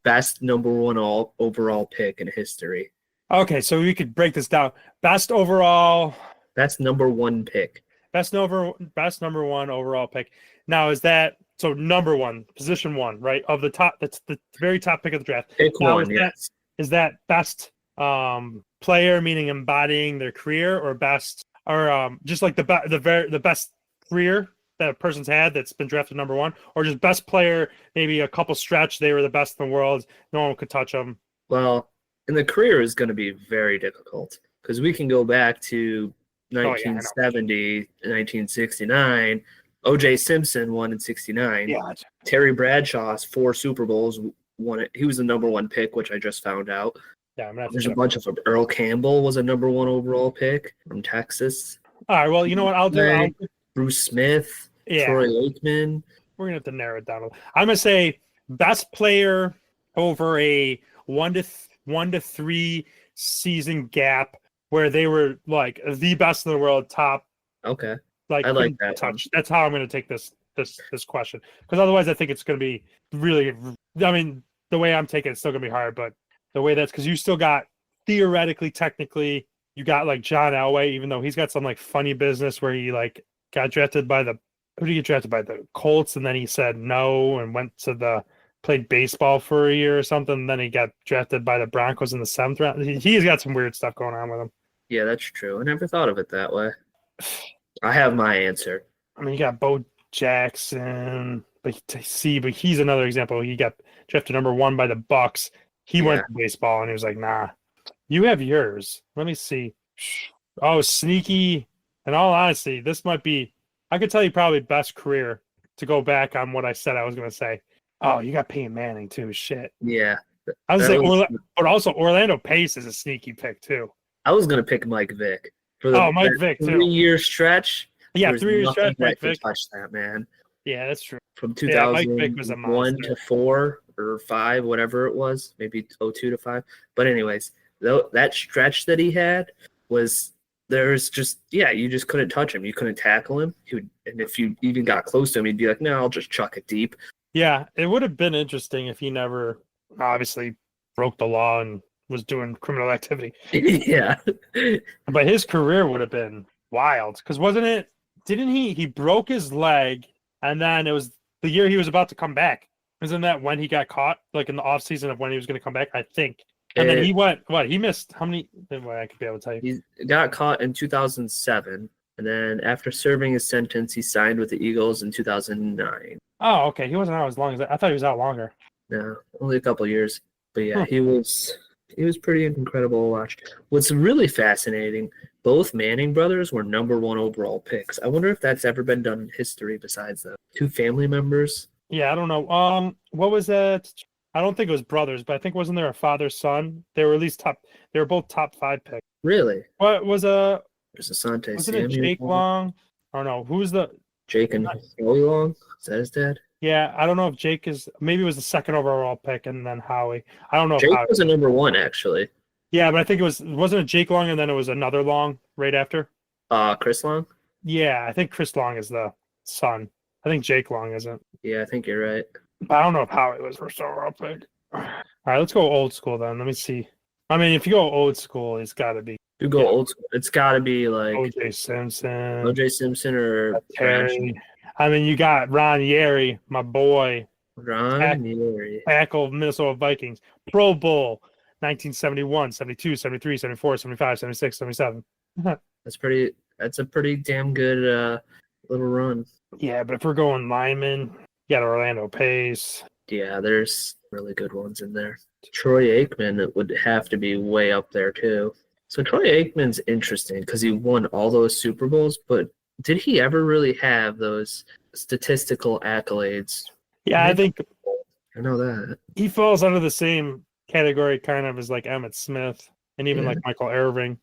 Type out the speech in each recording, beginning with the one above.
best number one overall pick in history. Okay, so we could break this down. Best overall, That's number one pick. best number one overall pick. Now is that so number one, position one, right? Of the top, that's the very top pick of the draft. Pick Now one, yes. is that best player, meaning embodying their career, or best, or just like the best career that a person's had that's been drafted number one, or just best player, maybe a couple stretch they were the best in the world, no one could touch them. Well, and the career is going to be very difficult because we can go back to 1970, 1969. O.J. Simpson won in 69. Yeah. Terry Bradshaw's 4 Super Bowls won it. He was the number one pick, which I just found out. Yeah, there's a bunch of them. Earl Campbell was a number one overall pick from Texas. All right, well, you know what I'll do? Bruce Smith, Troy Aikman. We're going to have to narrow it down. I'm going to say best player over a 1 to 3 season gap where they were like the best in the world, top. Okay. Like, I like that touch. That's how I'm going to take this question, because otherwise I think it's going to be really. I mean, the way I'm taking it's still going to be hard, but the way that's because you still got theoretically, technically, you got like John Elway, even though he's got some like funny business where he like got drafted by the Colts, and then he said no and went to played baseball for a year or something. And then he got drafted by the Broncos in the 7th round. He's got some weird stuff going on with him. Yeah, that's true. I never thought of it that way. I have my answer. I mean, you got Bo Jackson, but he's another example. He got drafted number 1 by the Bucks. He went to baseball and he was like, nah. You have yours. Let me see. Oh, sneaky. In all honesty, this might be, I could tell you probably best career to go back on what I said I was going to say. Oh, you got Peyton Manning too. Shit. Yeah. I was saying, but also Orlando Pace is a sneaky pick too. I was going to pick Mike Vick. Mike Vick too. 3-year stretch. Yeah, 3-year stretch. Mike Vick. Touch that, man. Yeah, that's true. From 2001 to 4 or 5, whatever it was, maybe 02 to 5. But anyways, that stretch that he had was you just couldn't touch him. You couldn't tackle him. And if you even got close to him, he'd be like, no, I'll just chuck it deep. Yeah, it would have been interesting if he never obviously broke the law and was doing criminal activity. Yeah. But his career would have been wild. Because didn't he broke his leg, and then it was the year he was about to come back. Isn't that when he got caught? Like in the offseason of when he was going to come back, I think. And then he went, he missed how many? I could be able to tell you. He got caught in 2007. And then after serving his sentence, he signed with the Eagles in 2009. Oh, okay. He wasn't out as long as that. I thought he was out longer. No, only a couple years. But yeah, he was pretty incredible to watch. What's really fascinating, both Manning brothers were number 1 overall picks. I wonder if that's ever been done in history besides the 2 family members. Yeah, I don't know. What was that? I don't think it was brothers, but I think wasn't there a father-son? They were at least they were both top 5 picks. Really? What was There's Asante wasn't it Jake Long? I don't know. Who's the Jake and Howie Long? Is that his dad? Yeah, I don't know if Jake maybe it was the 2nd overall pick and then Howie. I don't know. Jake was a number 1 actually. Yeah, but I think wasn't it Jake Long and then it was another Long right after? Chris Long? Yeah, I think Chris Long is the son. I think Jake Long isn't. Yeah, I think you're right. But I don't know if Howie was first overall pick. All right, let's go old school then. Let me see. I mean, if you go old school, it's got to be. You go old school. It's got to be like O.J. Simpson or Terry. I mean, you got Ron Yeri, my boy. Ron Yeri. Tackle Minnesota Vikings. Pro Bowl, 1971, 72, 73, 74, 75, 76, 77. That's a pretty damn good little run. Yeah, but if we're going lineman, you got Orlando Pace. Yeah, there's really good ones in there. Troy Aikman would have to be way up there too. So Troy Aikman's interesting because he won all those Super Bowls, but did he ever really have those statistical accolades? Yeah, I think I know that. He falls under the same category kind of as like Emmitt Smith and even like Michael Irving.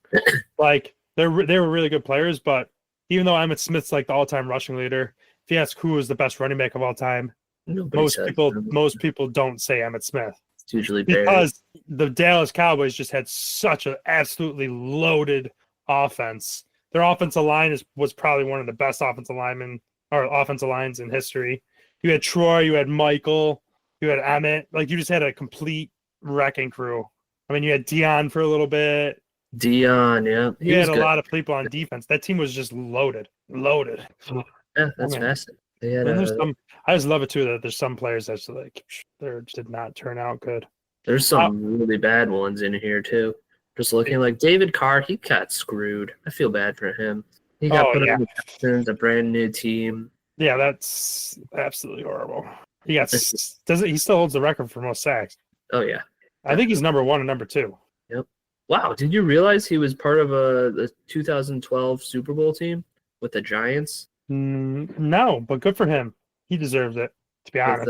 Like they were really good players, but even though Emmitt Smith's like the all-time rushing leader, if you ask who was the best running back of all time, most people don't say Emmitt Smith. It's usually because the Dallas Cowboys just had such an absolutely loaded offense. Their offensive line was probably one of the best offensive lines in history. You had Troy, you had Michael, You had Emmett. Like, you just had a complete wrecking crew. I mean, you had Dion for a little bit. Dion, yeah. You had a lot of people on defense. That team was just loaded. Yeah, that's fascinating. I just love it too that there's some players that's like they did not turn out good. There's some really bad ones in here too. Just looking like David Carr, he got screwed. I feel bad for him. He got put on the Texans, a brand new team. Yeah, that's absolutely horrible. He still holds the record for most sacks. Oh yeah. I think he's number 1 and number 2. Yep. Wow, did you realize he was part of the 2012 Super Bowl team with the Giants? No, but good for him. He deserves it, to be honest.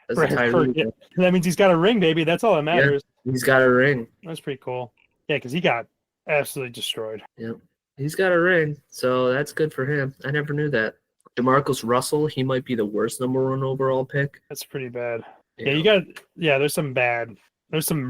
That means he's got a ring, baby. That's all that matters. Yeah, he's got a ring. That's pretty cool. Yeah, because he got absolutely destroyed. Yep. He's got a ring, so that's good for him. I never knew that. DeMarcus Russell, he might be the worst number 1 overall pick. That's pretty bad. There's some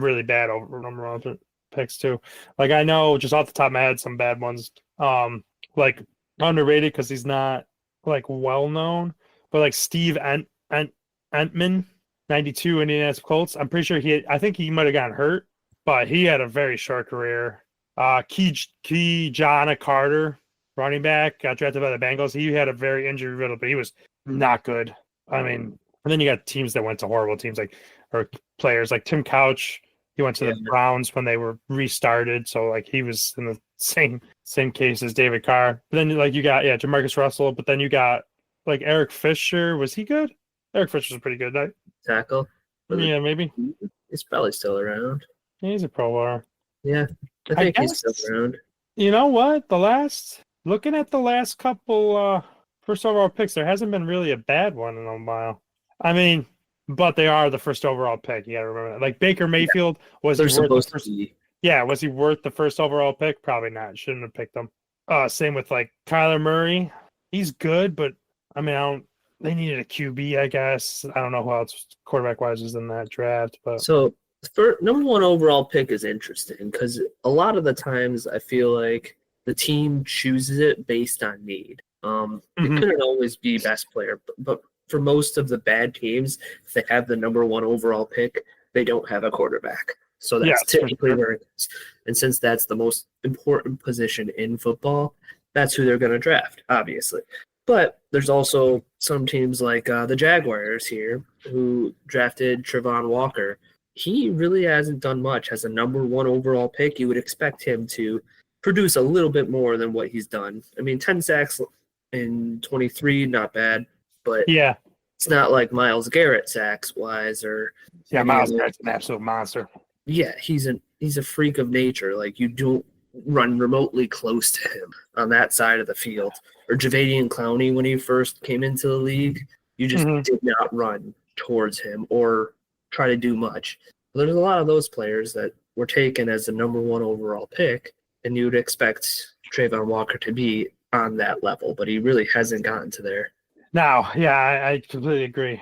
really bad number 1 picks too. Like, I know just off the top of my head some bad ones. Like underrated because he's not like well known, but like Steve Entman, 92 Indianapolis Colts. I'm pretty sure I think he might have gotten hurt, but he had a very short career. Keyjana Carter, running back, got drafted by the Bengals. He had a very injury riddle, but he was not good. I mean, and then you got teams that went to horrible teams, or players like Tim Couch. He went to the Browns when they were restarted, so like he was in the same case as David Carr. But then like you got Jamarcus Russell, but then you got like Eric Fisher. Was he good? Eric Fisher's pretty good, right? Tackle. Yeah, maybe. He's probably still around. Yeah, he's a Pro Bowler. Yeah, I think he's still around. You know what? Looking at the last couple first overall picks, there hasn't been really a bad one in a while. I mean, but they are the first overall pick. You got to remember that. Like Baker Mayfield, was he worth the first? Yeah, was he worth the first overall pick? Probably not. Shouldn't have picked him. Same with like Kyler Murray. He's good, but I mean, they needed a QB, I guess. I don't know who else quarterback wise is in that draft. But so for number 1 overall pick is interesting because a lot of the times I feel like the team chooses it based on need. It couldn't always be best player, but for most of the bad teams, if they have the number 1 overall pick, they don't have a quarterback. So that's typically where it is. And since that's the most important position in football, that's who they're going to draft, obviously. But there's also some teams like the Jaguars here who drafted Trevon Walker. He really hasn't done much. As a number 1 overall pick, you would expect him to produce a little bit more than what he's done. I mean, 10 sacks in 23, not bad. But it's not like Myles Garrett sacks-wise or Myles Garrett's an absolute monster. Yeah, he's a freak of nature. Like, you don't run remotely close to him on that side of the field. Or Jadeveon Clowney when he first came into the league, you just did not run towards him or try to do much. There's a lot of those players that were taken as the number 1 overall pick, and you would expect Trevon Walker to be on that level, but he really hasn't gotten to there. No, I completely agree.